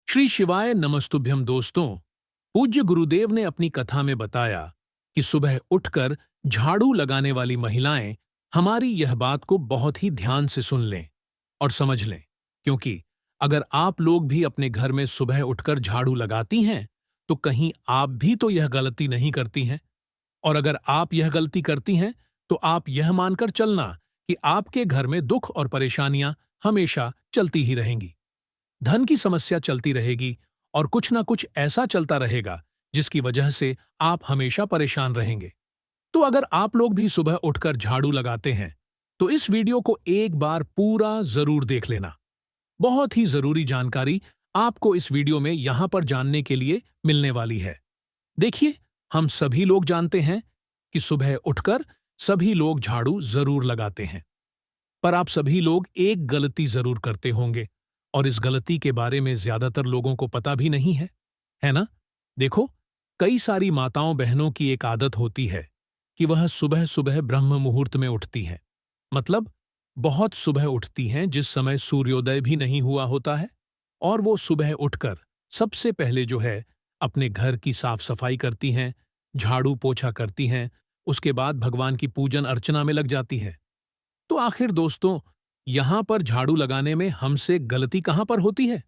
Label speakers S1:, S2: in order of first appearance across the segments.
S1: श्री शिवाय नमस्तुभ्यम दोस्तों। पूज्य गुरुदेव ने अपनी कथा में बताया कि सुबह उठकर झाड़ू लगाने वाली महिलाएं हमारी यह बात को बहुत ही ध्यान से सुन लें और समझ लें, क्योंकि अगर आप लोग भी अपने घर में सुबह उठकर झाड़ू लगाती हैं तो कहीं आप भी तो यह गलती नहीं करती हैं। और अगर आप यह गलती करती हैं तो आप यह मानकर चलना कि आपके घर में दुख और परेशानियां हमेशा चलती ही रहेंगी। धन की समस्या चलती रहेगी और कुछ ना कुछ ऐसा चलता रहेगा जिसकी वजह से आप हमेशा परेशान रहेंगे। तो अगर आप लोग भी सुबह उठकर झाड़ू लगाते हैं तो इस वीडियो को एक बार पूरा जरूर देख लेना। बहुत ही जरूरी जानकारी आपको इस वीडियो में यहां पर जानने के लिए मिलने वाली है। देखिए, हम सभी लोग जानते हैं कि सुबह उठकर सभी लोग झाड़ू जरूर लगाते हैं, पर आप सभी लोग एक गलती जरूर करते होंगे और इस गलती के बारे में ज्यादातर लोगों को पता भी नहीं है ना? देखो, कई सारी माताओं बहनों की एक आदत होती है कि वह सुबह सुबह ब्रह्म मुहूर्त में उठती हैं। मतलब बहुत सुबह उठती हैं जिस समय सूर्योदय भी नहीं हुआ होता है, और वो सुबह उठकर सबसे पहले जो है अपने घर की साफ सफाई करती हैं, झाड़ू पोछा करती हैं, उसके बाद भगवान की पूजन अर्चना में लग जाती हैं। तो आखिर दोस्तों, यहां पर झाड़ू लगाने में हमसे गलती कहां पर होती है?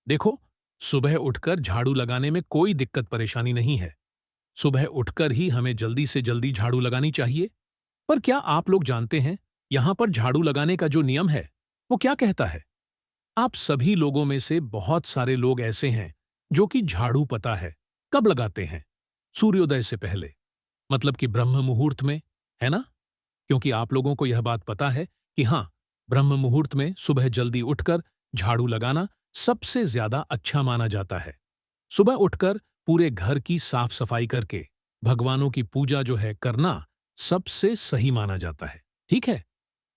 S1: देखो, सुबह उठकर झाड़ू लगाने में कोई दिक्कत परेशानी नहीं है। सुबह उठकर ही हमें जल्दी से जल्दी झाड़ू लगानी चाहिए। पर क्या आप लोग जानते हैं यहां पर झाड़ू लगाने का जो नियम है वो क्या कहता है? आप सभी लोगों में से बहुत सारे लोग ऐसे हैं जो कि झाड़ू पता है कब लगाते हैं? सूर्योदय से पहले, मतलब कि ब्रह्म मुहूर्त में, है ना? क्योंकि आप लोगों को यह बात पता है कि हां, ब्रह्म मुहूर्त में सुबह जल्दी उठकर झाड़ू लगाना सबसे ज्यादा अच्छा माना जाता है। सुबह उठकर पूरे घर की साफ सफाई करके भगवानों की पूजा जो है करना सबसे सही माना जाता है। ठीक है?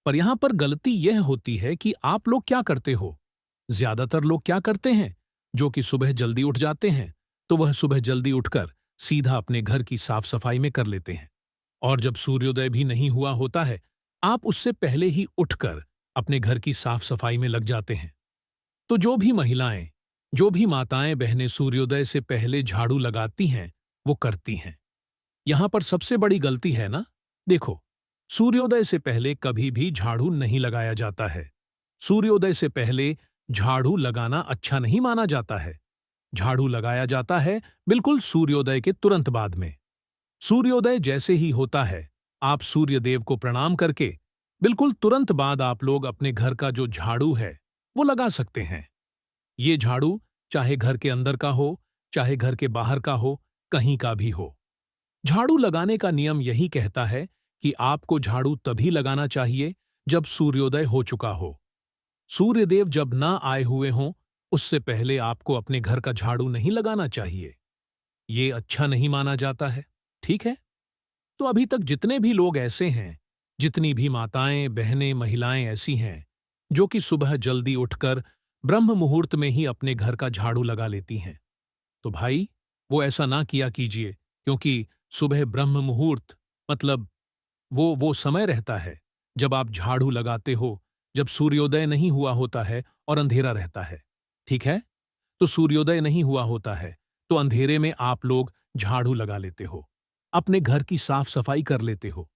S1: पर यहां पर गलती यह होती है कि आप लोग क्या करते हो? ज्यादातर लोग क्या करते हैं जो कि सुबह जल्दी उठ जाते हैं, तो वह सुबह जल्दी उठकर सीधा अपने घर की साफ सफाई में कर लेते हैं। और जब सूर्योदय भी नहीं हुआ होता है, आप उससे पहले ही उठकर अपने घर की साफ सफाई में लग जाते हैं। तो जो भी महिलाएं, जो भी माताएं बहनें सूर्योदय से पहले झाड़ू लगाती हैं, वो करती हैं। यहां पर सबसे बड़ी गलती है ना? देखो, सूर्योदय से पहले कभी भी झाड़ू नहीं लगाया जाता है। सूर्योदय से पहले झाड़ू लगाना अच्छा नहीं माना जाता है। झाड़ू लगाया जाता है बिल्कुल सूर्योदय के तुरंत बाद में। सूर्योदय जैसे ही होता है, आप सूर्य देव को प्रणाम करके बिल्कुल तुरंत बाद आप लोग अपने घर का जो झाड़ू है वो लगा सकते हैं। ये झाड़ू चाहे घर के अंदर का हो, चाहे घर के बाहर का हो, कहीं का भी हो। झाड़ू लगाने का नियम यही कहता है कि आपको झाड़ू तभी लगाना चाहिए जब सूर्योदय हो चुका हो। सूर्यदेव जब ना आए हुए हों, उससे पहले आपको अपने घर का झाड़ू नहीं लगाना चाहिए। ये अच्छा नहीं माना जाता है। ठीक है? तो अभी तक जितने भी लोग ऐसे हैं, जितनी भी माताएं बहनें महिलाएं ऐसी हैं जो कि सुबह जल्दी उठकर ब्रह्म मुहूर्त में ही अपने घर का झाड़ू लगा लेती हैं, तो भाई, वो ऐसा ना किया कीजिए, क्योंकि सुबह ब्रह्म मुहूर्त मतलब वो समय रहता है जब आप झाड़ू लगाते हो, जब सूर्योदय नहीं हुआ होता है और अंधेरा रहता है। ठीक है? तो सूर्योदय नहीं हुआ होता है तो अंधेरे में आप लोग झाड़ू लगा लेते हो, अपने घर की साफ सफाई कर लेते हो।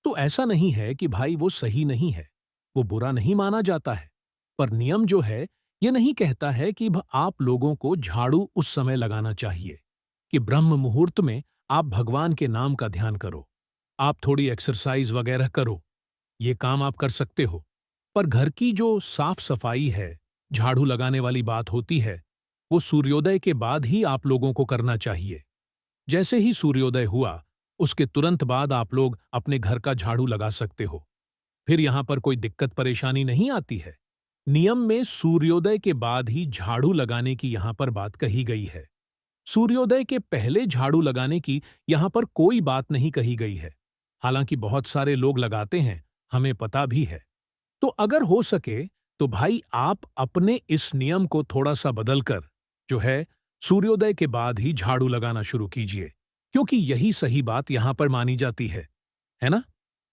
S1: तो ऐसा नहीं है कि भाई वो सही नहीं है, वो बुरा नहीं माना जाता है। पर नियम जो है ये नहीं कहता है कि आप लोगों को झाड़ू उस समय लगाना चाहिए कि ब्रह्म मुहूर्त में आप भगवान के नाम का ध्यान करो, आप थोड़ी एक्सरसाइज वगैरह करो। ये काम आप कर सकते हो। पर घर की जो साफ सफाई है, झाड़ू लगाने वाली बात होती है, वो सूर्योदय के बाद ही आप लोगों को करना चाहिए। जैसे ही सूर्योदय हुआ, उसके तुरंत बाद आप लोग अपने घर का झाड़ू लगा सकते हो। फिर यहां पर कोई दिक्कत परेशानी नहीं आती है। नियम में सूर्योदय के बाद ही झाड़ू लगाने की यहां पर बात कही गई है। सूर्योदय के पहले झाड़ू लगाने की यहां पर कोई बात नहीं कही गई है। हालांकि बहुत सारे लोग लगाते हैं, हमें पता भी है। तो अगर हो सके तो भाई आप अपने इस नियम को थोड़ा सा बदलकर जो है सूर्योदय के बाद ही झाड़ू लगाना शुरू कीजिए, क्योंकि यही सही बात यहां पर मानी जाती है ना?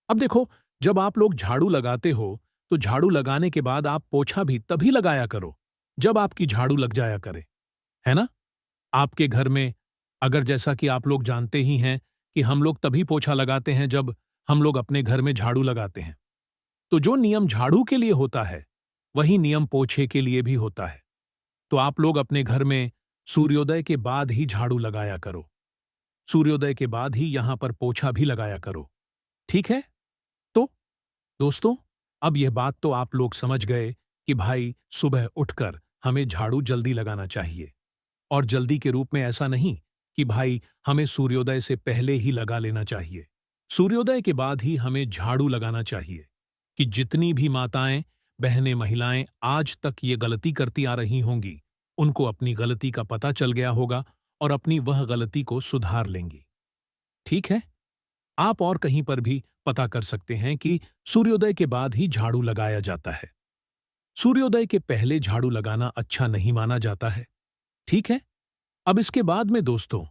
S1: अब देखो, जब आप लोग झाड़ू लगाते हो तो झाड़ू लगाने के बाद आप पोछा भी तभी लगाया करो जब आपकी झाड़ू लग जाया करे। है ना? आपके घर में अगर जैसा कि आप लोग जानते ही हैं कि हम लोग तभी पोछा लगाते हैं जब हम लोग अपने घर में झाड़ू लगाते हैं। तो जो नियम झाड़ू के लिए होता है, वही नियम पोछे के लिए भी होता है। तो आप लोग अपने घर में सूर्योदय के बाद ही झाड़ू लगाया करो। सूर्योदय के बाद ही यहां पर पोछा भी लगाया करो। ठीक है? तो दोस्तों, अब यह बात तो आप लोग समझ गए कि भाई सुबह उठकर हमें झाड़ू जल्दी लगाना चाहिए। और जल्दी के रूप में ऐसा नहीं कि भाई हमें सूर्योदय से पहले ही लगा लेना चाहिए। सूर्योदय के बाद ही हमें झाड़ू लगाना चाहिए। कि जितनी भी माताएं, बहनें, महिलाएं आज तक ये गलती करती आ रही होंगी, उनको अपनी गलती का पता चल गया होगा और अपनी वह गलती को सुधार लेंगी। ठीक है? आप और कहीं पर भी पता कर सकते हैं कि सूर्योदय के बाद ही झाड़ू लगाया जाता है। सूर्योदय के पहले झाड़ू लगाना अच्छा नहीं माना जाता है। ठीक है? अब इसके बाद में दोस्तों,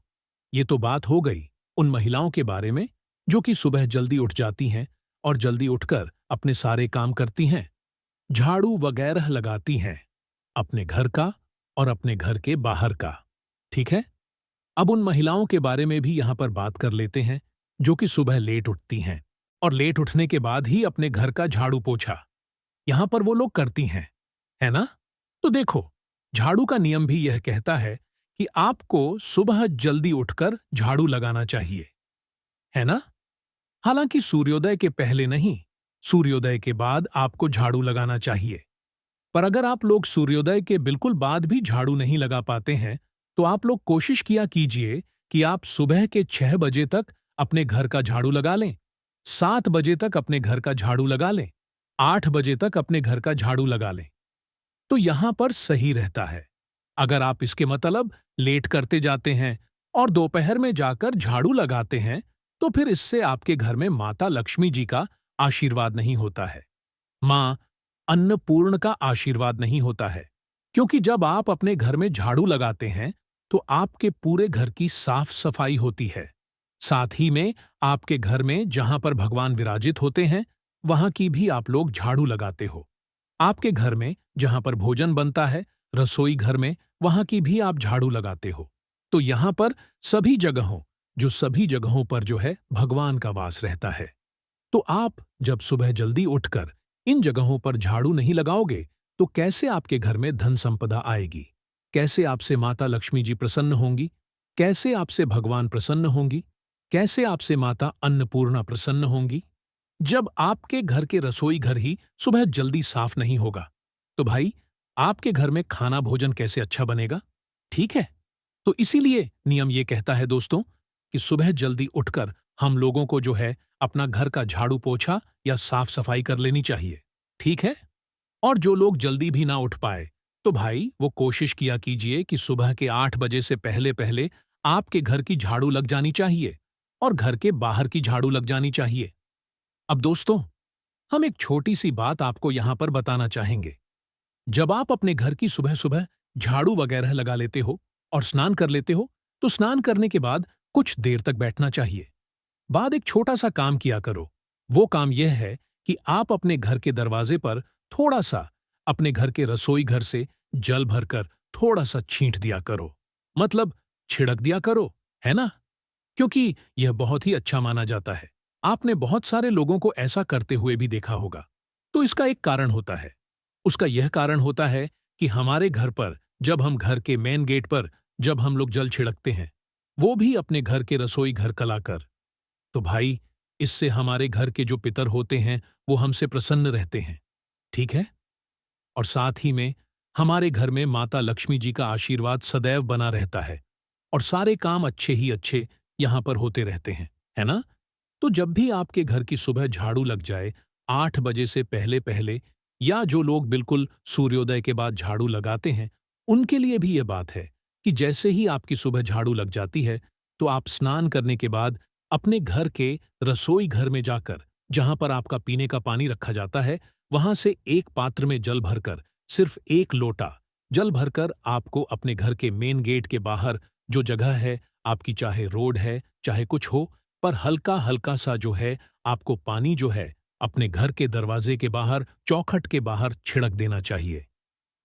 S1: ये तो बात हो गई उन महिलाओं के बारे में जो कि सुबह जल्दी उठ जाती हैं और जल्दी उठकर अपने सारे काम करती हैं, झाड़ू वगैरह लगाती हैं, अपने घर का और अपने घर के बाहर का। ठीक है? अब उन महिलाओं के बारे में भी यहां पर बात कर लेते हैं जो कि सुबह लेट उठती हैं और लेट उठने के बाद ही अपने घर का झाड़ू पोछा यहां पर वो लोग करती हैं, है ना? तो देखो, झाड़ू का नियम भी यह कहता है कि आपको सुबह जल्दी उठकर झाड़ू लगाना चाहिए, है ना? हालांकि सूर्योदय के पहले नहीं, सूर्योदय के बाद आपको झाड़ू लगाना चाहिए। पर अगर आप लोग सूर्योदय के बिल्कुल बाद भी झाड़ू नहीं लगा पाते हैं, तो आप लोग कोशिश किया कीजिए कि आप सुबह के 6 बजे तक अपने घर का झाड़ू लगा लें, 7 बजे तक अपने घर का झाड़ू लगा लें, 8 बजे तक अपने घर का झाड़ू लगा लें। तो यहां पर सही रहता है। अगर आप इसके मतलब लेट करते जाते हैं और दोपहर में जाकर झाड़ू लगाते हैं, तो फिर इससे आपके घर में माता लक्ष्मी जी का आशीर्वाद नहीं होता है। मां अन्नपूर्ण का आशीर्वाद नहीं होता है। क्योंकि जब आप अपने घर में झाड़ू लगाते हैं, तो आपके पूरे घर की साफ सफाई होती है। साथ ही में आपके घर में जहां पर भगवान विराजित होते हैं, वहां की भी आप लोग झाड़ू लगाते हो। आपके घर में जहां पर भोजन बनता है, रसोई घर में, वहां की भी आप झाड़ू लगाते हो। तो यहां पर सभी जगहों पर जो है भगवान का वास रहता है। तो आप जब सुबह जल्दी उठकर इन जगहों पर झाड़ू नहीं लगाओगे, तो कैसे आपके घर में धन संपदा आएगी? कैसे आपसे माता लक्ष्मी जी प्रसन्न होंगी? कैसे आपसे भगवान प्रसन्न होंगी? कैसे आपसे माता अन्नपूर्णा प्रसन्न होंगी? जब आपके घर के रसोई घर ही सुबह जल्दी साफ नहीं होगा, तो भाई आपके घर में खाना भोजन कैसे अच्छा बनेगा? ठीक है? तो इसीलिए नियम ये कहता है दोस्तों कि सुबह जल्दी उठकर हम लोगों को जो है अपना घर का झाड़ू पोछा या साफ सफाई कर लेनी चाहिए। ठीक है? और जो लोग जल्दी भी ना उठ पाए, तो भाई वो कोशिश किया कीजिए कि सुबह के 8 बजे से पहले पहले आपके घर की झाड़ू लग जानी चाहिए और घर के बाहर की झाड़ू लग जानी चाहिए। अब दोस्तों, हम एक छोटी सी बात आपको यहां पर बताना चाहेंगे। जब आप अपने घर की सुबह सुबह झाड़ू वगैरह लगा लेते हो और स्नान कर लेते हो, तो स्नान करने के बाद कुछ देर तक बैठना चाहिए। बाद एक छोटा सा काम किया करो। वो काम यह है कि आप अपने घर के दरवाजे पर थोड़ा सा अपने घर के रसोई घर से जल भरकर थोड़ा सा छींट दिया करो। मतलब छिड़क दिया करो, है ना? क्योंकि यह बहुत ही अच्छा माना जाता है। आपने बहुत सारे लोगों को ऐसा करते हुए भी देखा होगा। तो इसका एक कारण होता है। उसका यह कारण होता है कि हमारे घर पर जब हम घर के मेन गेट पर जब हम लोग जल छिड़कते हैं, वो भी अपने घर के रसोई घर कलाकर, तो भाई इससे हमारे घर के जो पितर होते हैं वो हमसे प्रसन्न रहते हैं। ठीक है? और साथ ही में हमारे घर में माता लक्ष्मी जी का आशीर्वाद सदैव बना रहता है और सारे काम अच्छे ही अच्छे यहां पर होते रहते हैं, है ना? तो जब भी आपके घर की सुबह झाड़ू लग जाए 8 बजे से पहले पहले, या जो लोग बिल्कुल सूर्योदय के बाद झाड़ू लगाते हैं, उनके लिए भी यह बात है कि जैसे ही आपकी सुबह झाड़ू लग जाती है, तो आप स्नान करने के बाद अपने घर के रसोई घर में जाकर, जहां पर आपका पीने का पानी रखा जाता है, वहां से एक पात्र में जल भरकर, सिर्फ 1 लोटा जल भरकर आपको अपने घर के मेन गेट के बाहर जो जगह है, आपकी चाहे रोड है, चाहे कुछ हो, पर हल्का हल्का सा जो है आपको पानी जो है अपने घर के दरवाजे के बाहर, चौखट के बाहर छिड़क देना चाहिए।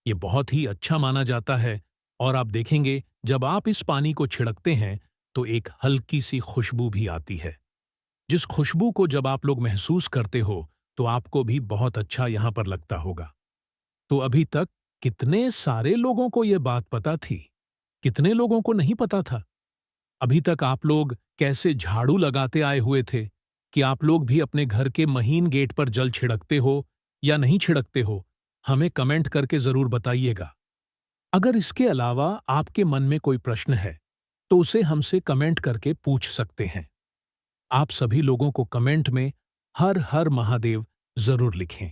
S1: ये बहुत ही अच्छा माना जाता है और आप देखेंगे जब आप इस पानी को छिड़कते हैं तो एक हल्की सी खुशबू भी आती है। जिस खुशबू को जब आप लोग महसूस करते हो तो आपको भी बहुत अच्छा यहां पर लगता होगा। तो अभी तक कितने सारे लोगों को यह बात पता थी, कितने लोगों को नहीं पता था। अभी तक आप लोग कैसे झाड़ू लगाते आए हुए थे कि आप लोग भी अपने घर के महीन गेट पर जल छिड़कते हो या नहीं छिड़कते हो, हमें कमेंट करके जरूर बताइएगा। अगर इसके अलावा आपके मन में कोई प्रश्न है तो उसे हमसे कमेंट करके पूछ सकते हैं। आप सभी लोगों को कमेंट में हर हर महादेव जरूर लिखें।